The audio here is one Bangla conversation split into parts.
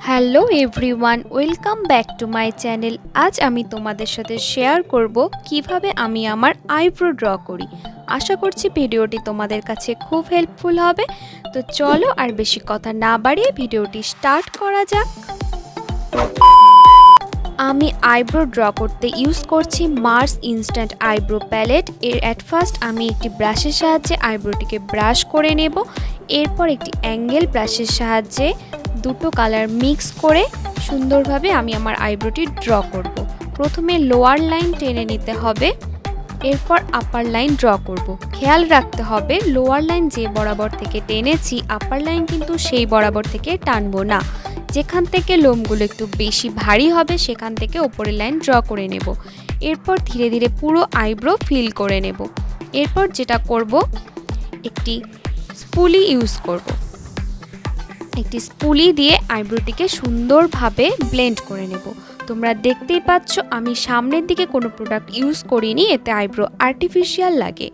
Hello everyone, welcome back to my channel. আজ আমি তোমাদের সাথে শেয়ার করব কিভাবে আমি আমার আইব্রো ড্র করি। আশা করছি ভিডিওটি তোমাদের কাছে খুব হেল্পফুল হবে। তো চলো আর বেশি কথা না বাড়িয়ে ভিডিওটি স্টার্ট করা যাক। আমি আইব্রো ড্র করতে ইউজ করছি Mars instant eyebrow palette. At first আমি একটি ব্রাশের সাহায্যে আইব্রোটিকে ব্রাশ করে নেব। এরপর একটি অ্যাঙ্গেল ব্রাশের সাহায্যে দুটো কালার মিক্স করে সুন্দরভাবে আমি আমার আইব্রোটি ড্র করব। প্রথমে লোয়ার লাইন টেনে নিতে হবে, এরপর আপার লাইন ড্র করব। খেয়াল রাখতে হবে লোয়ার লাইন যে বরাবর থেকে টেনেছি আপার লাইন কিন্তু সেই বরাবর থেকে টানবো না। যেখান থেকে লোমগুলো একটু বেশি ভারী হবে সেখান থেকে ওপরের লাইন ড্র করে নেব। এরপর ধীরে ধীরে পুরো আইব্রো ফিল করে নেব। এরপর যেটা করব, একটি স্পুলি ইউজ করব। একটি স্পুলি দিয়ে আইব্রোটিকে সুন্দরভাবে ব্লেন্ড করে নেব। তোমরা দেখতেই পাচ্ছ আমি সামনের দিকে কোনো প্রোডাক্ট ইউজ করিনি, এতে আইব্রো আর্টিফিশিয়াল লাগে।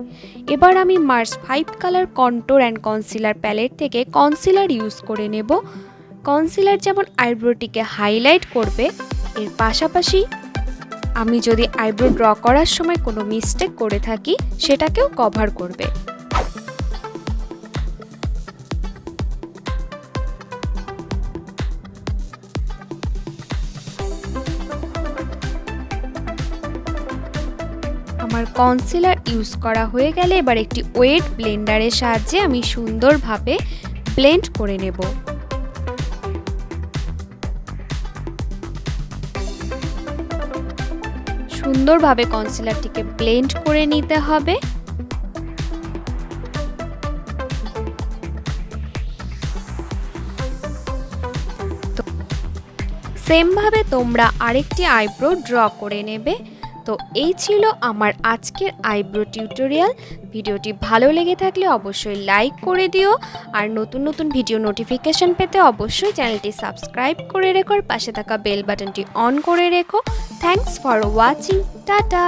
এবার আমি Mars 5 colour contour and concealer palette থেকে কনসিলার ইউজ করে নেব। কনসিলার যেমন আইব্রোটিকে হাইলাইট করবে, এর পাশাপাশি আমি যদি আইব্রো ড্র করার সময় কোনো মিস্টেক করে থাকি সেটাকেও কভার করবে। আমার কনসিলার ইউজ করা হয়ে গেলে এবার একটি ওয়েট ব্লেন্ডারের সাহায্যে আমি সুন্দরভাবে ব্লেন্ড করে নেব। সুন্দরভাবে কনসিলারটিকে ব্লেন্ড করে নিতে হবে। সেমভাবে তোমরা আরেকটি আইব্রো ড্র করে নেবে। তো এই ছিল আমার আজকের আইব্রো টিউটোরিয়াল। ভিডিওটি ভালো লেগে থাকলে অবশ্যই লাইক করে দিও, আর নতুন নতুন ভিডিও নোটিফিকেশন পেতে অবশ্যই চ্যানেলটি সাবস্ক্রাইব করে রেখো, পাশে থাকা বেল বাটনটি অন করে রেখো। Thanks for watching, tata.